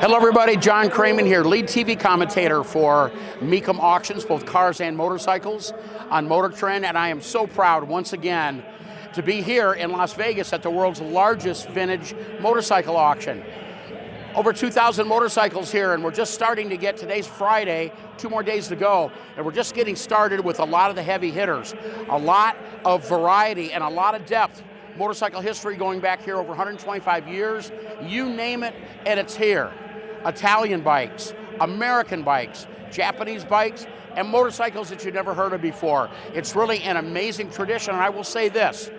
Hello everybody, John Cramen here, lead TV commentator for Mecum auctions, both cars and motorcycles on Motor Trend, and I am so proud once again to be here in Las Vegas at the world's largest vintage motorcycle auction. Over 2,000 motorcycles here, and we're just starting to get, today's Friday, 2 more days to go, and we're just getting started with a lot of the heavy hitters, a lot of variety and a lot of depth. Motorcycle history going back here over 125 years, you name it, and it's here. Italian bikes, American bikes, Japanese bikes, and motorcycles that you've never heard of before. It's really an amazing tradition, and I will say this.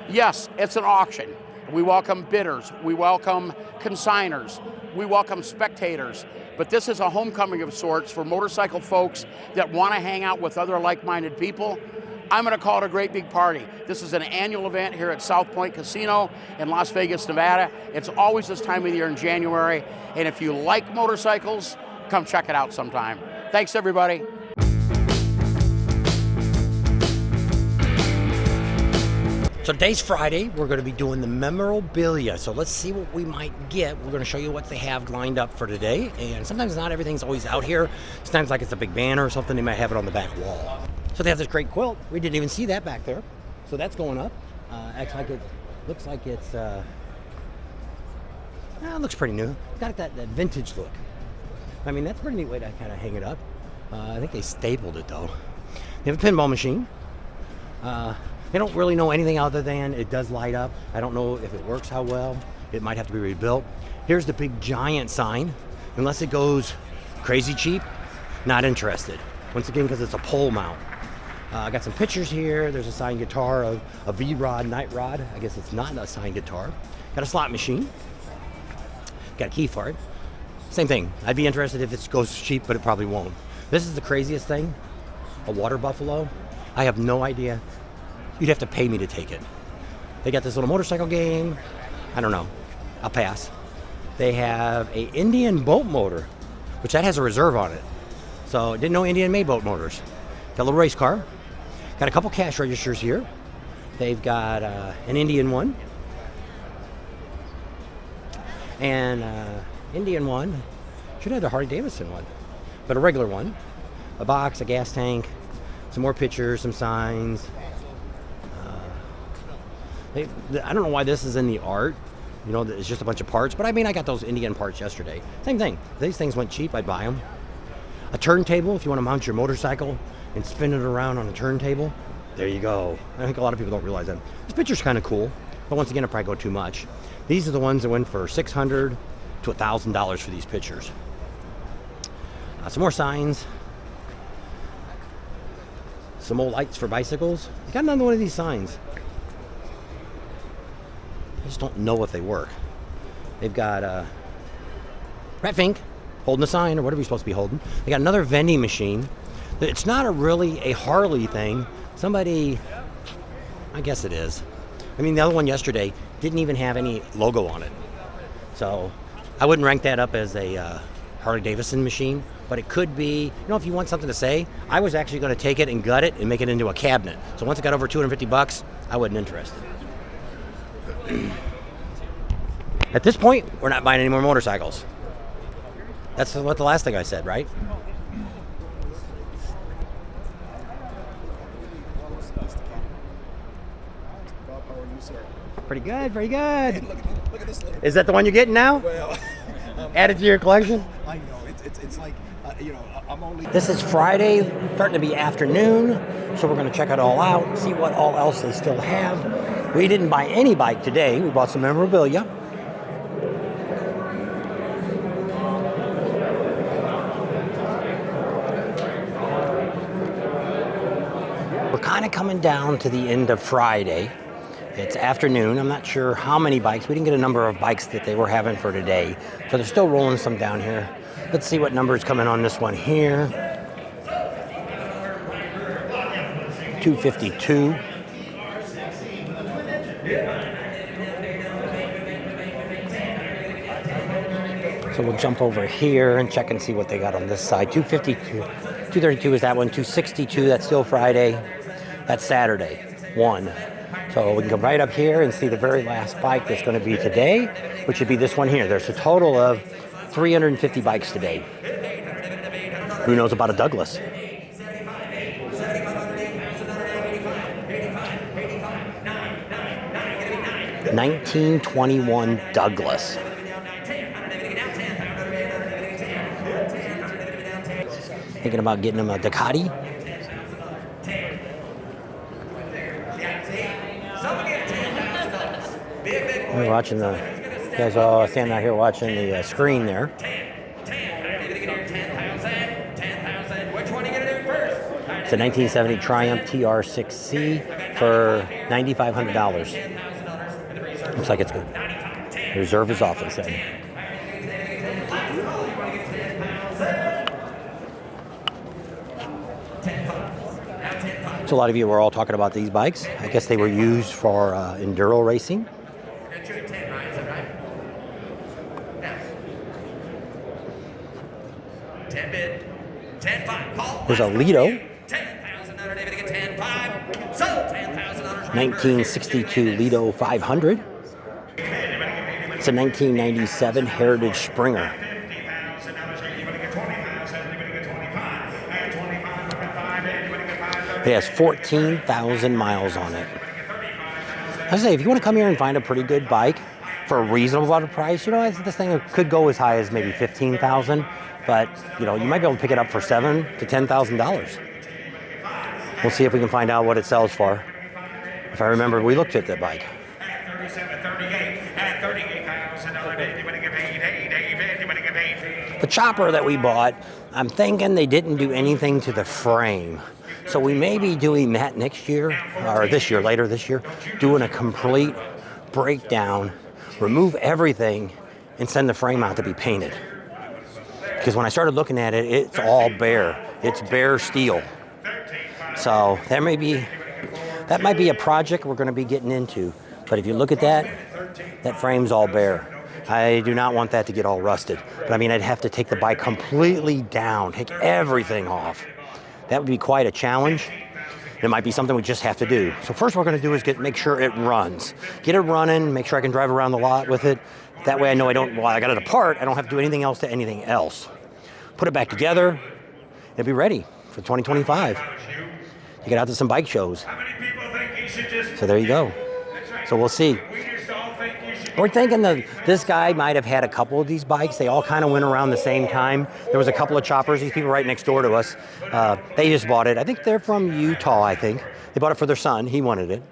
Yes, it's an auction. We welcome bidders, we welcome consigners, we welcome spectators, but this is a homecoming of sorts for motorcycle folks that want to hang out with other like-minded people. I'm going to call it a great big party. This is an annual event here at South Point Casino in Las Vegas, Nevada. It's always this time of year in January, and if you like motorcycles, come check it out sometime. Thanks, everybody. So today's Friday, we're going to be doing the Memorabilia. So let's see what we might get. We're going to show you what they have lined up for today. And sometimes not everything's always out here. Sometimes like it's a big banner or something, they might have it on the back wall. So they have this great quilt. We didn't even see that back there. So that's going up. Looks like it looks pretty new. It's got that vintage look. I mean, that's a pretty neat way to kind of hang it up. I think they stapled it though. They have a pinball machine. They don't really know anything other than it does light up. I don't know if it works how well. It might have to be rebuilt. Here's the big giant sign. Unless it goes crazy cheap, not interested. Once again, because it's a pole mount. I got some pictures here. There's a signed guitar of a V-Rod, Night Rod. I guess it's not a signed guitar. Got a slot machine. Got a key for it. Same thing. I'd be interested if it goes cheap, but it probably won't. This is the craziest thing. A water buffalo. I have no idea. You'd have to pay me to take it. They got this little motorcycle game. I don't know. I'll pass. They have a Indian boat motor, which that has a reserve on it. So didn't know Indian made boat motors. Got a little race car. Got a couple cash registers here. They've got an Indian one. And Indian one. Should have the Harley Davidson one. But a regular one. A box, a gas tank, some more pictures, some signs. I don't know why this is in the art. You know, it's just a bunch of parts. But I mean, I got those Indian parts yesterday. Same thing. If these things went cheap, I'd buy them. A turntable, if you want to mount your motorcycle and spin it around on a turntable. There you go. I think a lot of people don't realize that. This picture's kind of cool, but once again, it probably go too much. These are the ones that went for $600 to $1,000 for these pictures. Some more signs. Some old lights for bicycles. I got another one of these signs. I just don't know if they work. They've got Revving holding a sign or whatever you're supposed to be holding. They got another vending machine. It's not really a Harley thing. Somebody, I guess it is. I mean, the other one yesterday didn't even have any logo on it. So I wouldn't rank that up as a Harley Davidson machine, but it could be, you know, if you want something to say, I was actually going to take it and gut it and make it into a cabinet. So once it got over $250, I wasn't interested. At this point, we're not buying any more motorcycles. That's what the last thing I said, right? Pretty good, pretty good. Look at this. Is that the one you're getting now? Well, added to your collection? I know. It's like, you know, I'm only... This is Friday, starting to be afternoon, so we're going to check it all out, see what all else they still have. We didn't buy any bike today. We bought some memorabilia. We're kind of coming down to the end of Friday. It's afternoon. I'm not sure how many bikes. We didn't get a number of bikes that they were having for today. So they're still rolling some down here. Let's see what number is coming on this one here. 252. So we'll jump over here and check and see what they got on this side. 252. 232 is that one. 262, that's still Friday. That's Saturday. 1. So we can come right up here and see the very last bike that's going to be today, which would be this one here. There's a total of 350 bikes today. Who knows about a Douglas? $1921 Douglas. Thinking about getting him a Ducati. We're watching the you guys all standing out here watching the screen there. It's a 1970 Triumph TR6C for $9,500. Looks like it's good. Reserve is off, they said. So a lot of you were all talking about these bikes. I guess they were used for enduro racing. There's a Lido. 1962 Lido 500. It's a 1997 Heritage Springer. It has 14,000 miles on it. I say, if you want to come here and find a pretty good bike for a reasonable amount of price, you know, this thing could go as high as maybe 15,000, but you know, you might be able to pick it up for $7,000 to $10,000. We'll see if we can find out what it sells for. If I remember, we looked at that bike. The chopper that we bought, I'm thinking they didn't do anything to the frame. So we may be doing that next year, or this year, later this year, doing a complete breakdown, remove everything, and send the frame out to be painted. Because when I started looking at it, it's all bare. It's bare steel. So that might be a project we're going to be getting into. But if you look at that, that frame's all bare. I do not want that to get all rusted. But I mean, I'd have to take the bike completely down, take everything off. That would be quite a challenge. It might be something we just have to do. So first what we're going to do is make sure it runs. Get it running, make sure I can drive around the lot with it. That way I know I got it apart, I don't have to do anything else to anything else. Put it back together, it'll be ready for 2025. You get out to some bike shows. So there you go. So we'll see. We're thinking that this guy might have had a couple of these bikes. They all kind of went around the same time. There was a couple of choppers. These people right next door to us, they just bought it. I think they're from Utah, I think. They bought it for their son. He wanted it.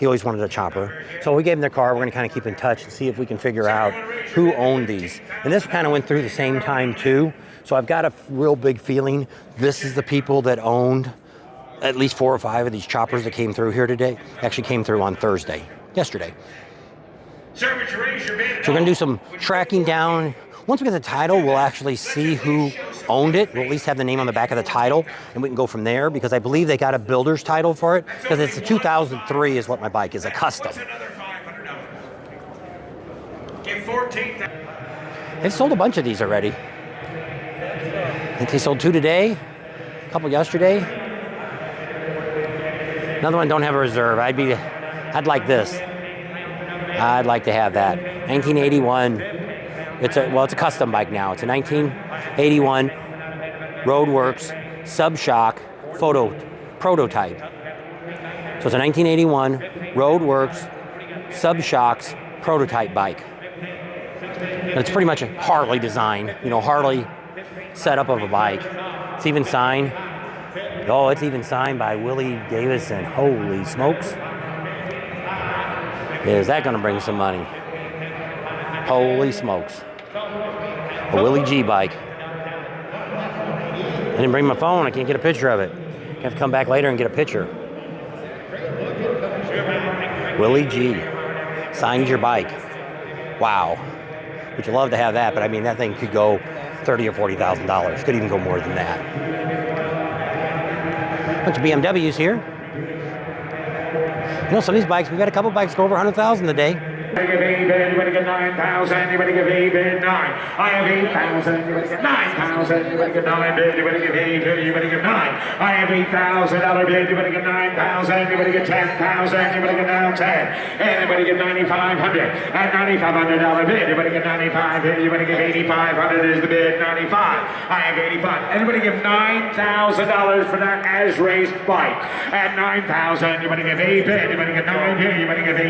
He always wanted a chopper. So we gave him their car. We're going to kind of keep in touch and see if we can figure out who owned these. And this kind of went through the same time, too. So I've got a real big feeling this is the people that owned at least 4 or 5 of these choppers that came through here today. Actually came through on yesterday. So we're going to do some tracking down. Once we get the title, we'll actually see who owned it. We'll at least have the name on the back of the title, and we can go from there, because I believe they got a builder's title for it, because it's a 2003 is what my bike is, a custom. They've sold a bunch of these already. I think they sold 2 today, a couple yesterday. Another one don't have a reserve. I'd like this. I'd like to have that. 1981. It's a custom bike now. It's a 1981 Roadworks Subshock prototype. So it's a 1981 Roadworks Subshocks prototype bike. And it's pretty much a Harley design, Harley setup of a bike. It's even signed. Oh, it's even signed by Willie Davison. Holy smokes. Is that going to bring some money? Holy smokes. A Willie G bike. I didn't bring my phone. I can't get a picture of it. I have to come back later and get a picture. Willie G. Signed your bike. Wow. Would you love to have that? But I mean, that thing could go $30,000 or $40,000. Could even go more than that. Bunch of BMWs here. Some of these bikes, we've had a couple bikes go over 100,000 today. give 8 bid, anybody get 9,000, anybody give 8 bid, 9. I have 8,000, anybody get 9,000, anybody get 9 bid, anybody give 8 bid, anybody get 9. I have $8,000 bid, anybody get 9,000, anybody get 10,000, anybody get down 10. Anybody get 9,500, at $9,500 bid, anybody get 95 bid, anybody give 8,500 is the bid, 95. I have 85. Anybody give $9,000 for that as raised bike. At 9,000, anybody give 8 bid, anybody get 9 bid, anybody give 8.